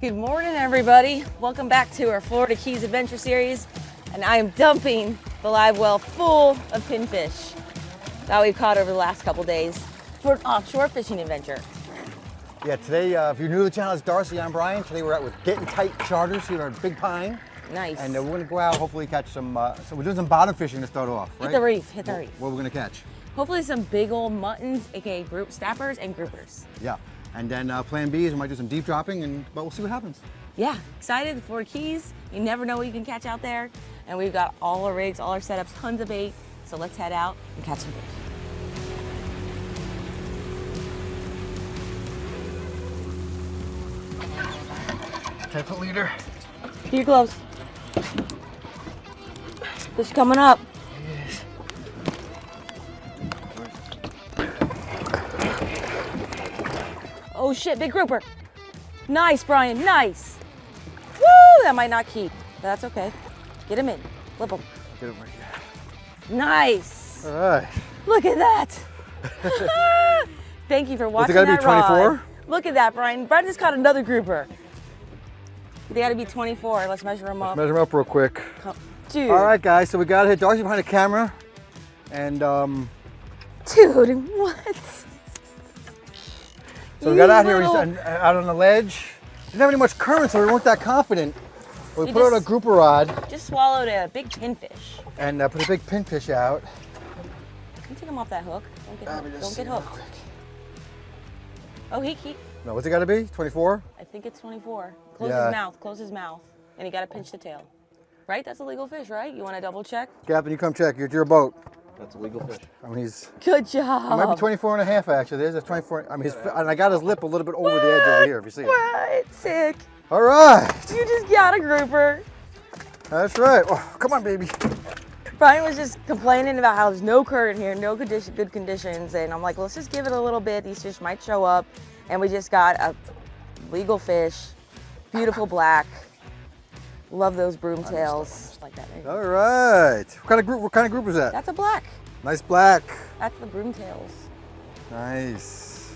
Good morning, everybody. Welcome back to our Florida Keys Adventure Series. And I am dumping the live well full of pinfish that we've caught over the last couple days for an offshore fishing adventure. Yeah, today, if you're new to the channel, it's Darcy, I'm Brian. Today we're out with Getting Tight Charters here on Big Pine. Nice. And we're gonna go out, hopefully catch some, so we're doing some bottom fishing to start off, right? Hit the reef, hit the reef. What are we gonna catch? Hopefully some big old muttons, AKA group snappers and groupers. Yeah, and then plan B is we might do some deep dropping, but we'll see what happens. Yeah, excited, the Florida Keys. You never know what you can catch out there. And we've got all our rigs, all our setups, tons of bait. So let's head out and catch some fish. Type leader. Get your gloves. Fish coming up. Yes. Oh shit, big grouper. Nice, Brian, nice. Woo, that might not keep, but that's okay. Get him in, flip him. Get him right here. Nice. All right. Look at that. Thank you for watching that. What's it gotta be, 24? Rod. Look at that, Brian. Brian just caught another grouper. They gotta be 24. Let's measure them up. Let's measure them up real quick. Dude. All right, guys, so we got here. Darcy behind the camera. And, Dude, what? so we got out here, out on the ledge. Didn't have any much current, so we weren't that confident. But we put out a grouper rod. Just swallowed a big pinfish. And put a big pinfish out. Can you take him off that hook? Don't get hooked. Oh, he. No, what's it gotta be? 24? I think it's 24. Close his mouth. And you gotta pinch the tail. Right? That's a legal fish, right? You wanna double check? Captain, you come check. You're at your boat. That's a legal fish. I mean, he's... Good job. It might be 24 and a half, actually. There's a 24. I mean, and I got his lip a little bit over the edge over here, if you see it. What? Sick. All right. You just got a grouper. That's right. Oh, come on, baby. Brian was just complaining about how there's no current here, no good conditions. And I'm like, well, let's just give it a little bit. These fish might show up. And we just got a legal fish. Beautiful black. Love those broom tails. Like that. All right. What kind of group is that? That's a black. Nice black. That's the broom tails. Nice.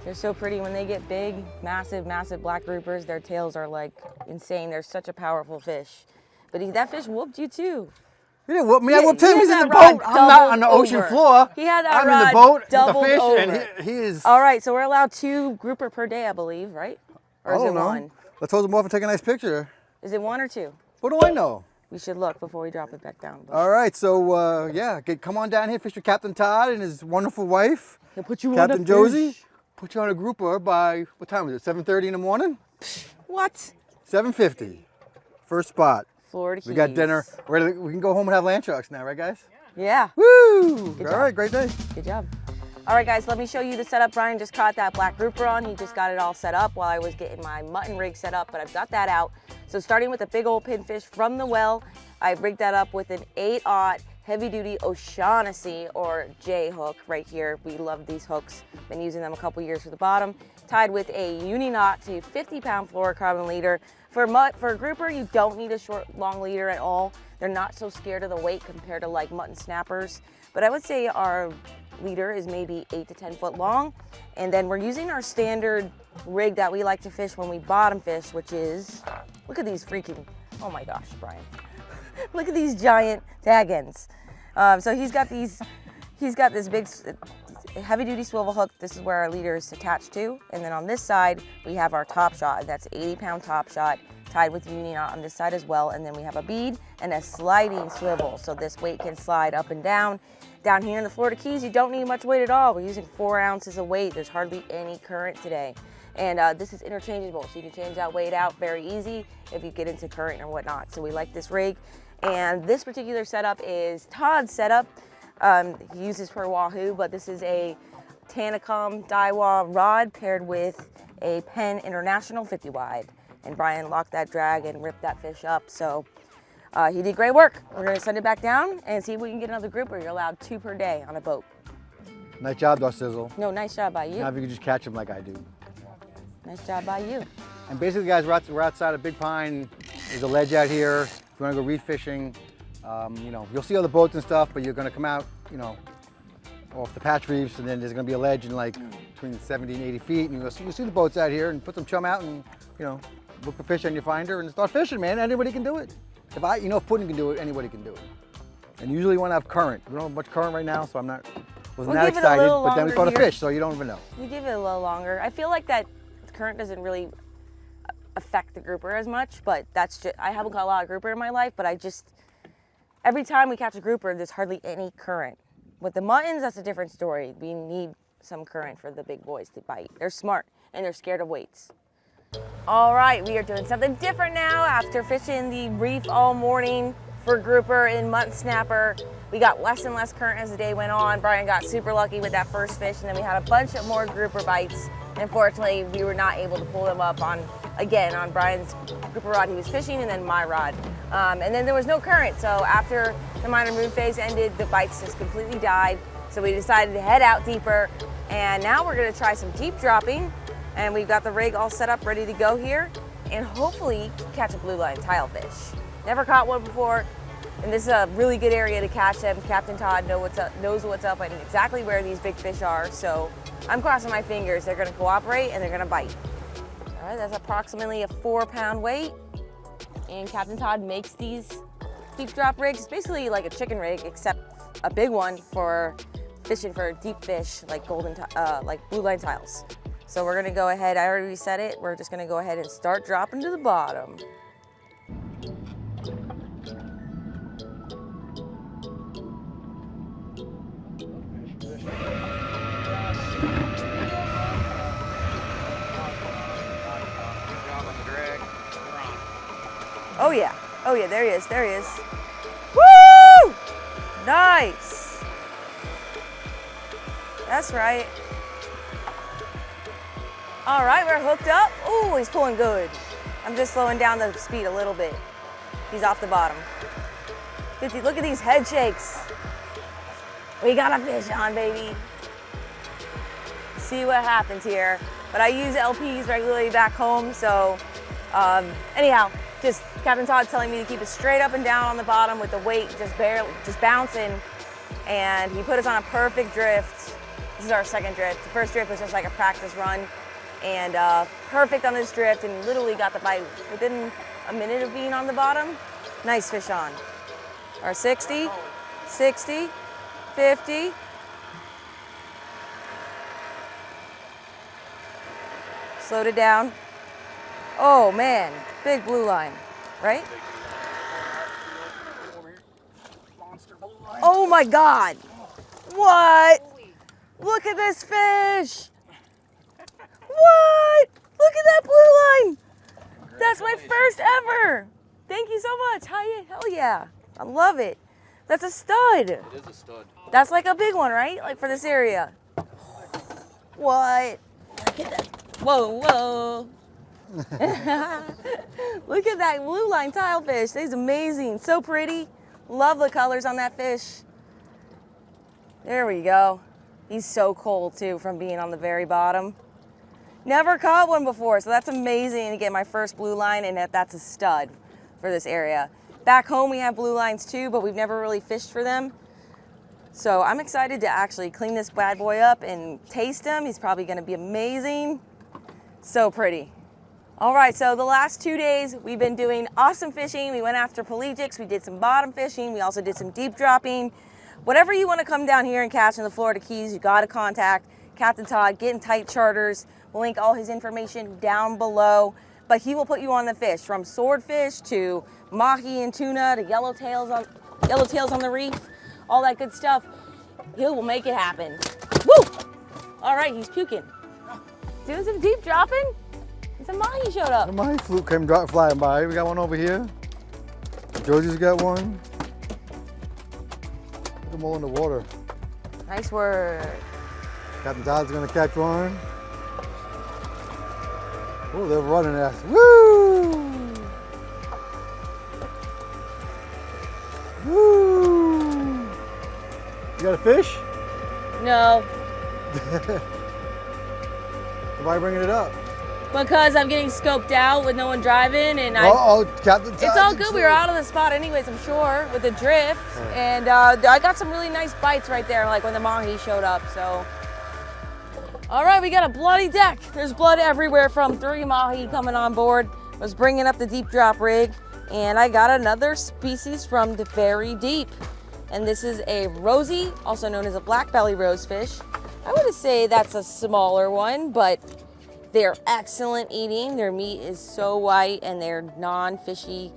They're so pretty when they get big, massive, massive black groupers. Their tails are like insane. They're such a powerful fish. But that fish whooped you too. He didn't whoop me. I whooped him. He's in the boat. I'm not on the ocean floor. He had that I'm rod in the boat with the doubled fish, over. and he is. All right, so we're allowed 2 grouper per day, I believe, right? Or is it 1? Let's hold him off and take a nice picture. Is it 1 or 2? What do I know? We should look before we drop it back down. All right, so yeah, come on down here, fish with Captain Todd and his wonderful wife, He'll put you Captain on Josie. Put you on a grouper by, what time is it, 7:30 in the morning? What? 7:50, first spot. Florida Keys. We got dinner. We can go home and have land sharks now, right guys? Yeah. Woo! All right, great day. Good job. All right, guys, let me show you the setup. Brian just caught that black grouper on. He just got it all set up while I was getting my mutton rig set up, but I've got that out. So starting with a big old pinfish from the well, I rigged that up with an 8/0 heavy-duty O'Shaughnessy or J hook right here. We love these hooks. Been using them a couple years for the bottom. Tied with a uni-knot to 50-pound fluorocarbon leader. For a grouper, you don't need a short, long leader at all. They're not so scared of the weight compared to like mutton snappers. But I would say our leader is maybe 8 to 10 foot long. And then we're using our standard rig that we like to fish when we bottom fish, which is, look at these freaking, oh my gosh, Brian. Look at these giant tag ends. So he's got this big heavy duty swivel hook. This is where our leader is attached to. And then on this side, we have our top shot. That's 80-pound top shot tied with uni knot on this side as well. And then we have a bead and a sliding swivel. So this weight can slide up and down. Down here in the Florida Keys, you don't need much weight at all. We're using 4 ounces of weight. There's hardly any current today. And this is interchangeable, so you can change that weight out very easy if you get into current or whatnot. So we like this rig. And this particular setup is Todd's setup. He uses for Wahoo, but this is a Tanacom Daiwa rod paired with a Penn International 50 wide. And Brian locked that drag and ripped that fish up. So he did great work. We're gonna send it back down and see if we can get another grouper. You're allowed 2 per day on a boat. Nice job, Darcizzle. No, nice job by you. Now if you can just catch them like I do. Nice job by you. And basically, guys, we're outside of Big Pine. There's a ledge out here. If you want to go reef fishing, you know, you'll see other boats and stuff, but you're going to come out, you know, off the patch reefs, and then there's going to be a ledge and like between 70 and 80 feet, and you'll see the boats out here, and put some chum out, and look for fish on your finder and start fishing, man. Anybody can do it. If Puddin can do it, anybody can do it. And usually you want to have current. We don't have much current right now, so wasn't that excited, but then we caught a fish, so you don't even know. You give it a little longer. I feel like that current doesn't really affect the grouper as much, but that's just, I haven't caught a lot of grouper in my life, but every time we catch a grouper, there's hardly any current. With the muttons, that's a different story. We need some current for the big boys to bite. They're smart, and they're scared of weights. All right, we are doing something different now. After fishing the reef all morning for grouper and mutton snapper, we got less and less current as the day went on. Brian got super lucky with that first fish, and then we had a bunch of more grouper bites. Unfortunately, we were not able to pull them up on Brian's grouper rod he was fishing, and then my rod. And then there was no current, so after the minor moon phase ended, the bites just completely died. So we decided to head out deeper, and now we're gonna try some deep dropping, and we've got the rig all set up, ready to go here, and hopefully catch a blue line tilefish. Never caught one before, and this is a really good area to catch them. Captain Todd knows what's up and exactly where these big fish are, so I'm crossing my fingers. They're gonna cooperate and they're gonna bite. All right, that's approximately a 4-pound weight, and Captain Todd makes these deep drop rigs. It's basically like a chicken rig, except a big one for fishing for deep fish like like blue line tiles. So we're gonna go ahead, I already reset it. We're just gonna go ahead and start dropping to the bottom. Oh yeah, there he is, Woo! Nice. That's right. All right, we're hooked up. Ooh, he's pulling good. I'm just slowing down the speed a little bit. He's off the bottom. Look at these head shakes. We got a fish on, baby. See what happens here. But I use LPs regularly back home, so anyhow, just Captain Todd telling me to keep it straight up and down on the bottom with the weight just bouncing, and he put us on a perfect drift. This is our second drift. The first drift was just like a practice run, and perfect on this drift, and literally got the bite within a minute of being on the bottom. Nice fish on. Our 60, 60, 50. Slowed it down. Oh man, big blue line, right? Oh my God, what? Look at this fish. What? Look at that blue line. That's my first ever. Thank you so much. Hell yeah, I love it. That's a stud. It is a stud. That's like a big one, right? Like for this area. What? Look at that. Whoa, whoa. Look at that blue line tilefish. He's amazing. So pretty. Love the colors on that fish. There we go. He's so cold too from being on the very bottom. Never caught one before, so that's amazing to get my first blue line, and that's a stud for this area. Back home we have blue lines too, but we've never really fished for them. So I'm excited to actually clean this bad boy up and taste him. He's probably gonna be amazing. So pretty. All right, so the last 2 days we've been doing awesome fishing. We went after pelagics, we did some bottom fishing, we also did some deep dropping. Whatever you wanna come down here and catch in the Florida Keys, you gotta contact Captain Todd, Getting Tight Charters. We'll link all his information down below, but he will put you on the fish, from swordfish to mahi and tuna to yellowtails on the reef, all that good stuff. He will make it happen. Woo! All right, he's puking. Doing some deep dropping. And some mahi showed up. The mahi fluke came flying by. We got one over here. Josie's got one. Put them all in the water. Nice work. Captain Todd's gonna catch one. Oh, they're running at us. Woo! Woo! You got a fish? No. Why bringing it up? Because I'm getting scoped out with no one driving, and Captain Todd. it's all good. We were out of the spot anyways, I'm sure, with the drift, and I got some really nice bites right there, like when the mahi showed up. So All right, we got a bloody deck. There's blood everywhere from 3 mahi coming on board. Was bringing up the deep drop rig, and I got another species from the very deep. And this is a rosy, also known as a black belly rosefish. I would say that's a smaller one, but they're excellent eating. Their meat is so white and they're non-fishy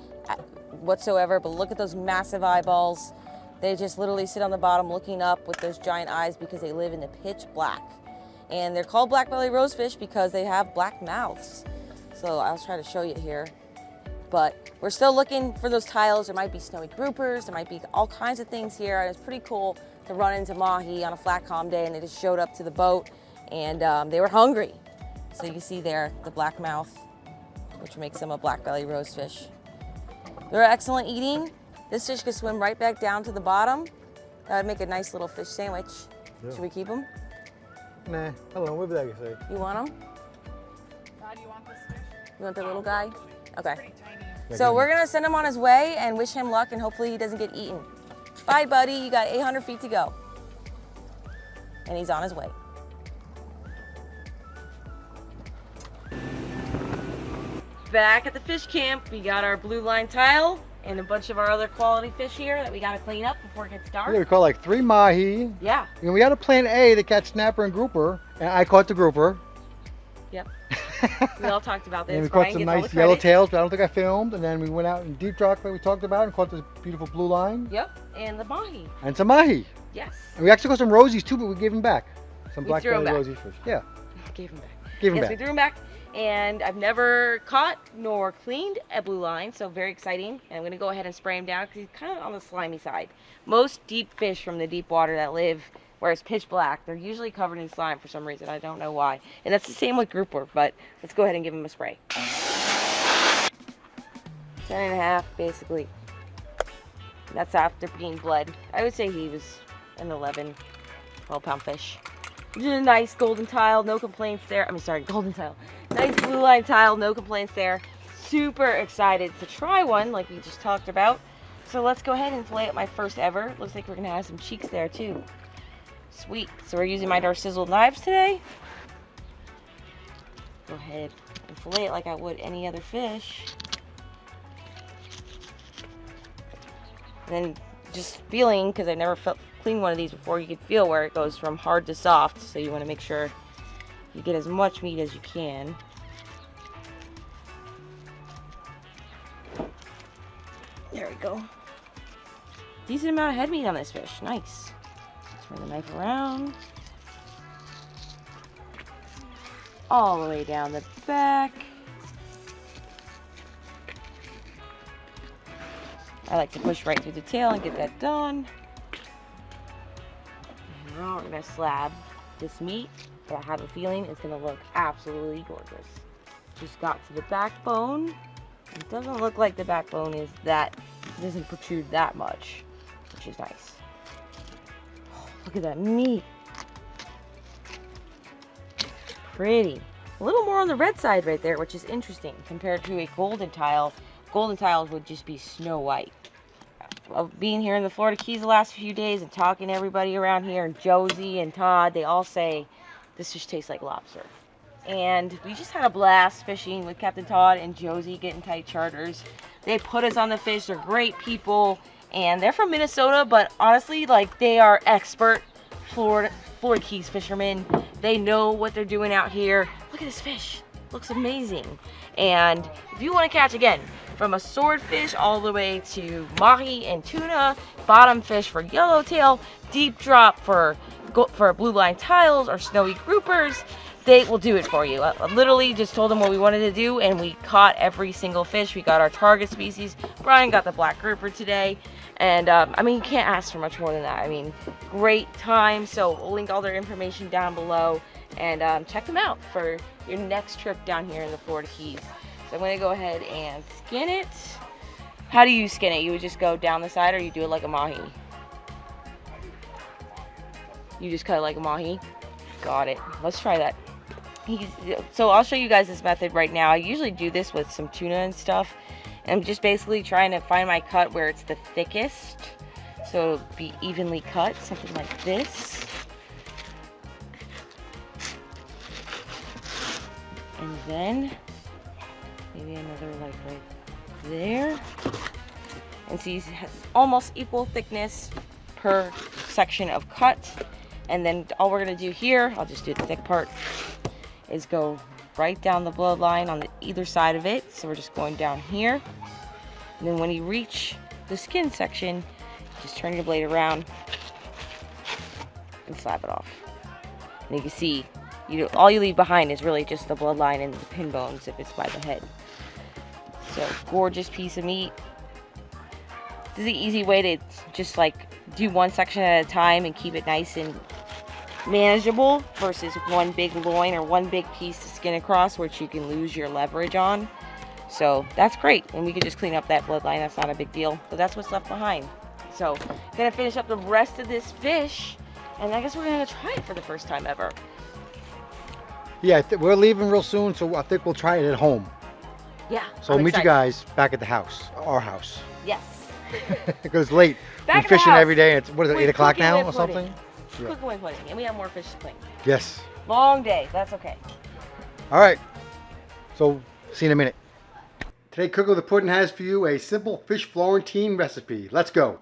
whatsoever, but look at those massive eyeballs. They just literally sit on the bottom looking up with those giant eyes because they live in the pitch black. And they're called black belly rosefish because they have black mouths. So I'll try to show you here. But we're still looking for those tiles. There might be snowy groupers. There might be all kinds of things here. And it's pretty cool to run into mahi on a flat calm day, and they just showed up to the boat and they were hungry. So you see there the black mouth, which makes them a black belly rosefish. They're excellent eating. This fish could swim right back down to the bottom. That would make a nice little fish sandwich. Yeah. Should we keep them? Nah, I don't know. What would that say? You want them? Todd, you want this fish? You want the little guy? Okay. So we're gonna send him on his way and wish him luck, and hopefully he doesn't get eaten. Bye, buddy. You got 800 feet to go. And he's on his way. Back at the fish camp, we got our blue line tile and a bunch of our other quality fish here that we gotta clean up before it gets dark. Yeah, we caught like 3 mahi. Yeah. And we had a plan A to catch snapper and grouper, and I caught the grouper. Yep. We all talked about this. And we caught some nice yellowtails, but I don't think I filmed. And then we went out in deep drop like we talked about and caught this beautiful blue line. Yep, and the mahi. And some mahi. Yes. And we actually caught some rosies too, but we gave them back. Some black belly back. rosy fish. Yeah. Gave them back. Gave them yes, back. we threw them back. And I've never caught nor cleaned a blue line, so very exciting. And I'm going to go ahead and spray him down because he's kind of on the slimy side. Most deep fish from the deep water that live where it's pitch black, they're usually covered in slime for some reason. I don't know why. And that's the same with grouper, but let's go ahead and give him a spray. 10.5, basically. That's after being bled. I would say he was an 11, 12-pound fish. Just a nice golden tile, no complaints there. I'm sorry, golden tile. Nice blue line tile, no complaints there. Super excited to try one like we just talked about. So let's go ahead and fillet up my first ever. Looks like we're gonna have some cheeks there too. Sweet. So we're using my Darcizzle knives today. Go ahead and fillet it like I would any other fish. And then just feeling, because I never cleaned one of these before, you can feel where it goes from hard to soft. So you want to make sure you get as much meat as you can. There we go. Decent amount of head meat on this fish. Nice. Turn the knife around. All the way down the back. I like to push right through the tail and get that done. And now we're going to slab this meat. But I have a feeling it's going to look absolutely gorgeous. Just got to the backbone. It doesn't look like the backbone is that, it doesn't protrude that much, which is nice. Oh, look at that meat. Pretty. A little more on the red side right there, which is interesting compared to a golden tile. Golden tiles would just be snow white. Of being here in the Florida Keys the last few days and talking to everybody around here, and Josie and Todd, they all say this fish tastes like lobster. And we just had a blast fishing with Captain Todd and Josie, getting tight charters. They put us on the fish. They're great people, and they're from Minnesota, but honestly, like, they are expert Florida Keys fishermen. They know what they're doing out here. Look at this fish. Looks amazing. And if you want to catch, again, from a swordfish all the way to mahi and tuna, bottom fish for yellowtail, deep drop for blue line tiles or snowy groupers, they will do it for you. I literally just told them what we wanted to do, and we caught every single fish. We got our target species. Brian got the black grouper today. And I mean, you can't ask for much more than that. I mean, great time. So we'll link all their information down below, and check them out for your next trip down here in the Florida Keys. So I'm going to go ahead and skin it. How do you skin it? You would just go down the side, or you do it like a mahi? You just cut it like a mahi? Got it. Let's try that. So I'll show you guys this method right now. I usually do this with some tuna and stuff. And I'm just basically trying to find my cut where it's the thickest, so it'll be evenly cut, something like this. then maybe another like right there. And see, it has almost equal thickness per section of cut. And then all we're gonna do here, I'll just do the thick part, is go right down the bloodline on either side of it. So we're just going down here. And then when you reach the skin section, just turn your blade around and slap it off. And you can see, all you leave behind is really just the bloodline and the pin bones if it's by the head. So gorgeous piece of meat. This is the easy way to just like do one section at a time and keep it nice and manageable versus one big loin or one big piece to skin across, which you can lose your leverage on. So that's great, and we could just clean up that bloodline. That's not a big deal, but that's what's left behind. So gonna finish up the rest of this fish, and I guess we're gonna try it for the first time ever. Yeah, we're leaving real soon, so I think we'll try it at home. Yeah. So I'll meet you guys back at the house, our house. Yes. Because it's late. Back We're fishing house. every day. It's, what is it, We're 8 o'clock cooking now and or pudding. something? Yeah. Cooking and pudding, and we have more fish to clean. Yes. Long day, that's okay. All right. So, see you in a minute. Today, Cook with the Pudding has for you a simple fish Florentine recipe. Let's go.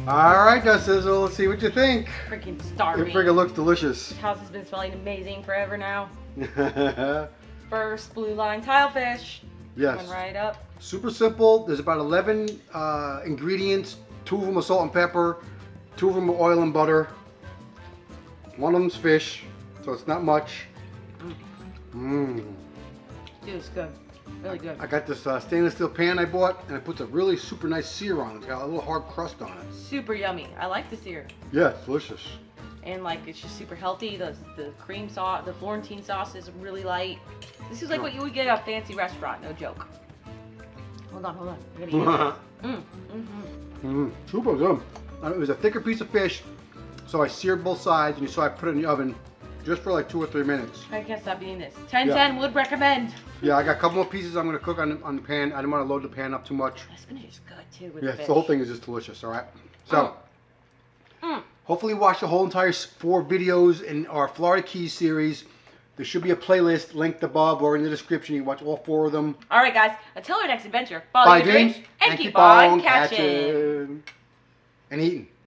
All right, Darcizzle, let's see what you think. Freaking starving. It freaking looks delicious. This house has been smelling amazing forever now. First blue line tilefish. Yes. Coming right up. Super simple. There's about 11 ingredients. 2 of them are salt and pepper. 2 of them are oil and butter. 1 of them's fish, so it's not much. Mmm. Dude, it's good. Really good. I got this stainless steel pan I bought, and it puts a really super nice sear on it. It's got a little hard crust on it. Super yummy. I like the sear. Yeah, it's delicious. And like, it's just super healthy. The cream sauce, the Florentine sauce is really light. This is like what you would get at a fancy restaurant, no joke. Hold on. We're gonna eat it. Super good. It was a thicker piece of fish, so I seared both sides, and you saw I put it in the oven just for like 2 or 3 minutes. I can't stop eating this. 10/10 would recommend. Yeah, I got a couple more pieces I'm gonna cook on the pan. I didn't want to load the pan up too much. The spinach is good too with the fish. The whole thing is just delicious, all right? So, hopefully you watch the whole entire 4 videos in our Florida Keys series. There should be a playlist linked above or in the description. You can watch all 4 of them. All right, guys. Until our next adventure, follow your dreams and keep on catching. And eating.